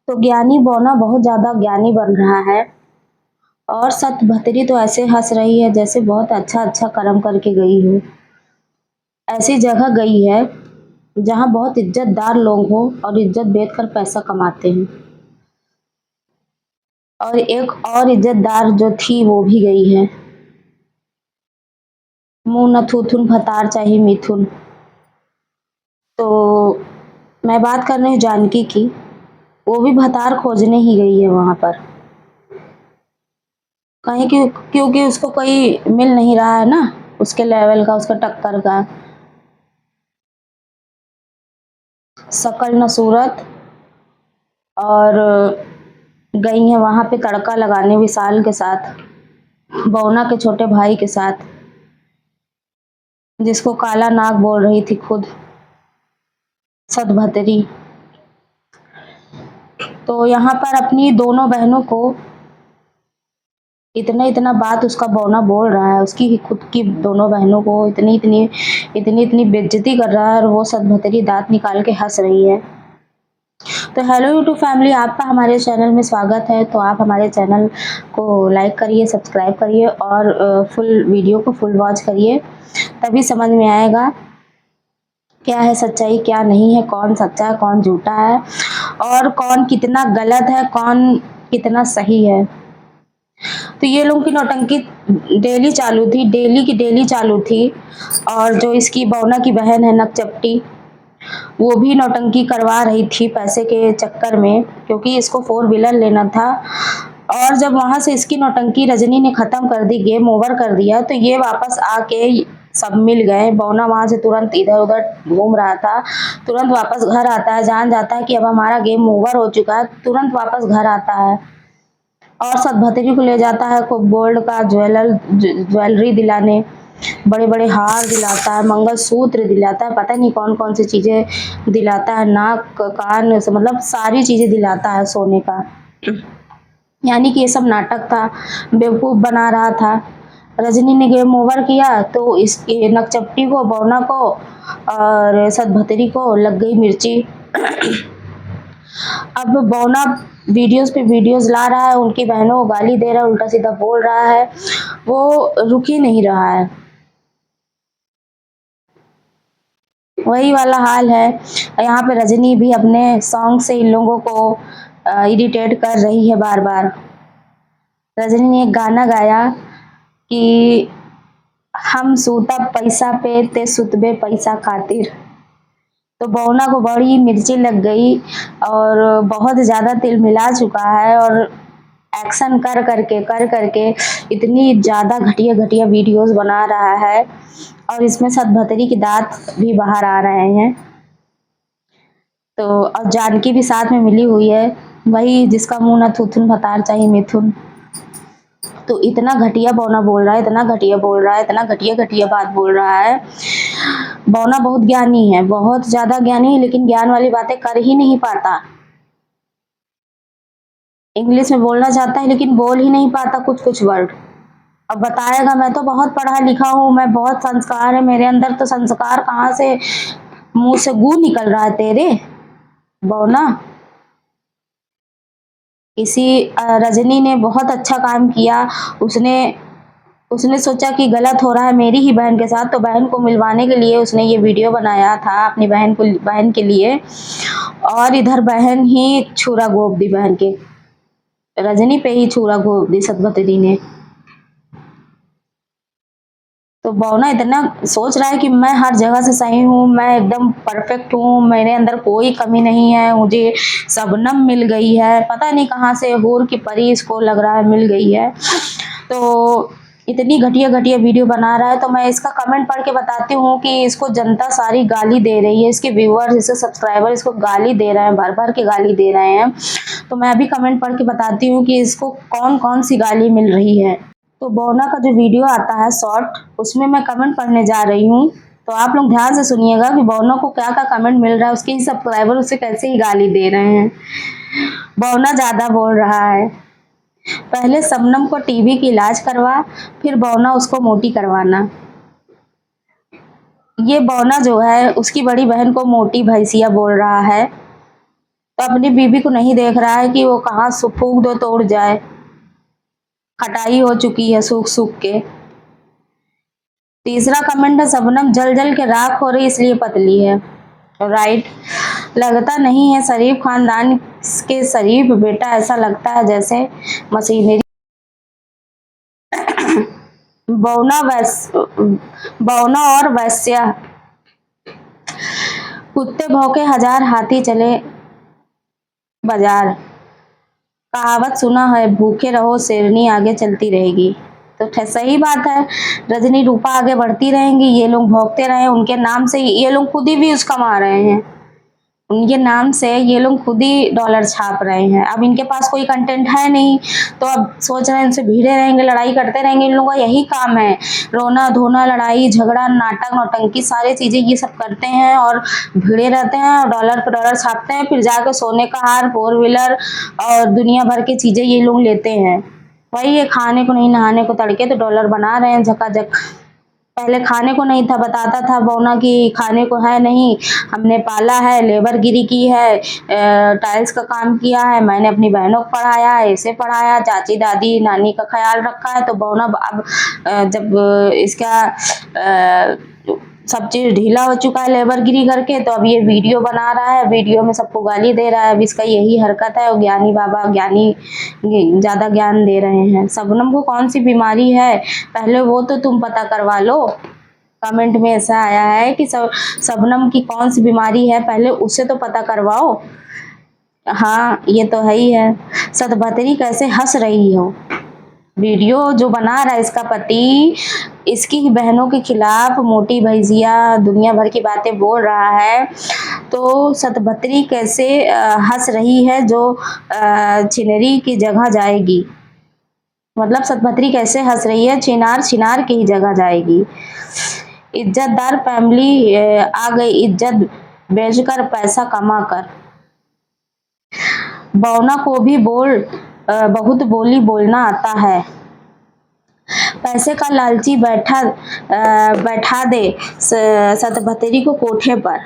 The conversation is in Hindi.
तो ज्ञानी बौना बहुत ज़्यादा ज्ञानी बन रहा है और सत भतरी तो ऐसे हंस रही है जैसे बहुत अच्छा अच्छा कर्म करके गई हो। ऐसी जगह गई है जहाँ बहुत इज्जतदार लोग हो और इज्जत बेच कर पैसा कमाते हैं। और एक और इज्जतदार जो थी वो भी गई है। मुंह न थूथुन भतार चाहे मिथुन। तो मैं बात कर रही हूँ जानकी की। वो भी भतार खोजने ही गई है वहां पर। कहीं क्योंकि उसको कोई मिल नहीं रहा है ना, उसके लेवल का, उसका टक्कर का। शकल न सूरत। और गई है वहां पे तड़का लगाने विशाल के साथ, बौना के छोटे भाई के साथ, जिसको काला नाग बोल रही थी खुद सतभतरी। तो यहाँ पर अपनी दोनों बहनों को इतना इतना बात उसका बौना बोल रहा है, उसकी ही खुद की दोनों बहनों को इतनी इतनी इतनी इतनी बेइज्जती कर रहा है और वो सतभतरी दांत निकाल के हंस रही है। तो हेलो यूट्यूब फैमिली, आपका हमारे चैनल में स्वागत है। तो आप हमारे चैनल को लाइक करिए, सब्सक्राइब करिए और फुल वीडियो को फुल वॉच करिए, तभी समझ में आएगा क्या है सच्चाई क्या नहीं है, कौन सच्चा है कौन झूठा है और कौन कितना गलत है कौन कितना सही है। तो ये लोगों की नौटंकी डेली चालू थी, डेली की डेली चालू थी। और जो इसकी बौना की बहन है नकचपटी, वो भी नौटंकी करवा रही थी पैसे के चक्कर में, क्योंकि इसको 4 व्हीलर लेना था। और जब वहां से इसकी नौटंकी रजनी ने खत्म कर दी, गेम ओवर कर दिया, तो ये वापस आके सब मिल गए। बौना वहां से तुरंत इधर उधर घूम रहा था, तुरंत वापस घर आता है, जान जाता है कि अब हमारा गेम ओवर हो चुका है, तुरंत वापस घर आता है और सतभतरी को ले जाता है खूब गोल्ड का ज्वेलरी दिलाने, बड़े बड़े हार दिलाता है, मंगलसूत्र दिलाता है, पता नहीं कौन कौन सी चीजें दिलाता है, नाक कान से मतलब सारी चीजें दिलाता है सोने का। यानी कि ये सब नाटक था, बेवकूफ बना रहा था। रजनी ने गेम ओवर किया तो इस नकचप्पी को, बौना को और सतभतरी को लग गई मिर्ची। अब बौना वीडियोस पे वीडियोस ला रहा है, उनकी बहनों को गाली दे रहा है, उल्टा सीधा बोल रहा है, वो रुक ही नहीं रहा है। वही वाला हाल है। यहाँ पे रजनी भी अपने सॉन्ग से इन लोगों को इरिटेट कर रही है बार बार। रजनी ने एक गाना गाया कि हम सूता पैसा पे ते सुतबे पैसा खातिर। तो बौना को बड़ी मिर्ची लग गई और बहुत ज़्यादा तिल मिला चुका है और एक्शन कर करके इतनी ज़्यादा घटिया घटिया वीडियोस बना रहा है और इसमें सतभतरी की दांत भी बाहर आ रहे हैं। तो और जानकी भी साथ में मिली हुई है, वही जिसका मुंह ना थूथुन भतार चाहिए मिथुन। तो इतना घटिया बौना बोल रहा है, इतना घटिया बोल रहा है, इतना घटिया घटिया बात बोल रहा है। बौना बहुत ज्ञानी है, बहुत ज्यादा ज्ञानी है, लेकिन ज्ञान वाली बातें कर ही नहीं पाता। इंग्लिश में बोलना चाहता है लेकिन बोल ही नहीं पाता कुछ कुछ वर्ड। अब बताएगा मैं तो बहुत पढ़ा लिखा हूँ, मैं बहुत संस्कार है मेरे अंदर, तो संस्कार कहाँ से, मुंह से गू निकल रहा है तेरे बौना। इसी रजनी ने बहुत अच्छा काम किया। उसने उसने सोचा कि गलत हो रहा है मेरी ही बहन के साथ, तो बहन को मिलवाने के लिए उसने ये वीडियो बनाया था अपनी बहन के लिए। और इधर बहन ही छुरा घोंप दी, बहन के रजनी पे ही छुरा घोंप दी सतभतरी ने। तो बौना इतना सोच रहा है कि मैं हर जगह से सही हूँ, मैं एकदम परफेक्ट हूँ, मेरे अंदर कोई कमी नहीं है, मुझे शबनम मिल गई है, पता नहीं कहाँ से हूर की परी इसको लग रहा है मिल गई है। तो इतनी घटिया घटिया वीडियो बना रहा है। तो मैं इसका कमेंट पढ़ के बताती हूँ कि इसको जनता सारी गाली दे रही है, इसके व्यूअर्स, इसके सब्सक्राइबर इसको गाली दे रहे हैं, भर भर के गाली दे रहे हैं। तो मैं अभी कमेंट पढ़ के बताती हूँ कि इसको कौन कौन सी गाली मिल रही है। तो बौना का जो वीडियो आता है शॉर्ट, उसमें मैं कमेंट पढ़ने जा रही हूँ। तो आप लोग ध्यान से सुनिएगा कि बौना को क्या क्या कमेंट मिल रहा है, उसके ही सब्सक्राइबर उसे कैसे ही गाली दे रहे हैं। बौना ज्यादा बोल रहा है, पहले शबनम को टीबी की इलाज करवा, फिर बौना उसको मोटी करवाना। ये बौना जो है उसकी बड़ी बहन को मोटी भैंसिया बोल रहा है। तो अपनी बीबी को नहीं देख रहा है कि वो कहाँ फूंक दो तो उड़ जाए, खटाई हो चुकी है सूख सूख के। तीसरा कमेंट है, शबनम जल जल के राख हो रही इसलिए पतली है। राइट, लगता नहीं है शरीफ खानदान के शरीफ बेटा, ऐसा लगता है जैसे मशीनरी। बौना और वैश्या, कुत्ते भौंके हजार हाथी चले बाजार। कहावत सुना है, भूखे रहो शेरनी आगे चलती रहेगी। तो सही बात है, रजनी रूपा आगे बढ़ती रहेंगी, ये लोग भौंकते रहे, उनके नाम से ये लोग खुद ही व्यूज कमा रहे हैं, उनके नाम से ये लोग खुद ही डॉलर छाप रहे हैं। अब इनके पास कोई कंटेंट है नहीं, तो अब सोच रहे हैं इनसे भिड़े रहेंगे, लड़ाई करते रहेंगे। इन लोगों का यही काम है, रोना धोना, लड़ाई झगड़ा, नाटक नौटंकी, सारी चीजें ये सब करते हैं और भिड़े रहते हैं और डॉलर पर डॉलर छापते हैं। फिर जाके सोने का हार, 4 व्हीलर और दुनिया भर की चीजें ये लोग लेते हैं। वही ये खाने को नहीं नहाने को तड़के तो डॉलर बना रहे हैं झकाझक। पहले खाने को नहीं था, बताता था बौना कि खाने को है नहीं, हमने पाला है, लेबर गिरी की है, टाइल्स का काम किया है, मैंने अपनी बहनों को पढ़ाया है, इसे पढ़ाया, चाची दादी नानी का ख्याल रखा है। तो बौना अब जब इसका सब चीज ढीला हो चुका है लेबर गिरी करके, तो अब ये वीडियो बना रहा है, वीडियो में सबको गाली दे रहा है। अब इसका यही हरकत है, ज्ञानी बाबा ज्ञानी ज्यादा ज्ञान दे रहे हैं। शबनम को कौन सी बीमारी है पहले वो तो तुम पता करवा लो। कमेंट में ऐसा आया है कि शबनम की कौन सी बीमारी है पहले उसे तो पता करवाओ। हाँ ये तो है ही है। सतभतरी कैसे हंस रही हो, वीडियो जो बना रहा है इसका पति इसकी ही बहनों के खिलाफ मोटी भैजिया दुनिया भर की बातें बोल रहा है, तो सतभतरी कैसे हंस रही है जो छिनरी की जगह जाएगी। मतलब सतभतरी कैसे हंस रही है, छिनार छिनार की ही जगह जाएगी। इज्जतदार फैमिली आ गई, इज्जत बेचकर पैसा कमा कर। बौना को भी बहुत बोली बोलना आता है, पैसे का लालची बैठा दे सतभतरी को कोठे पर।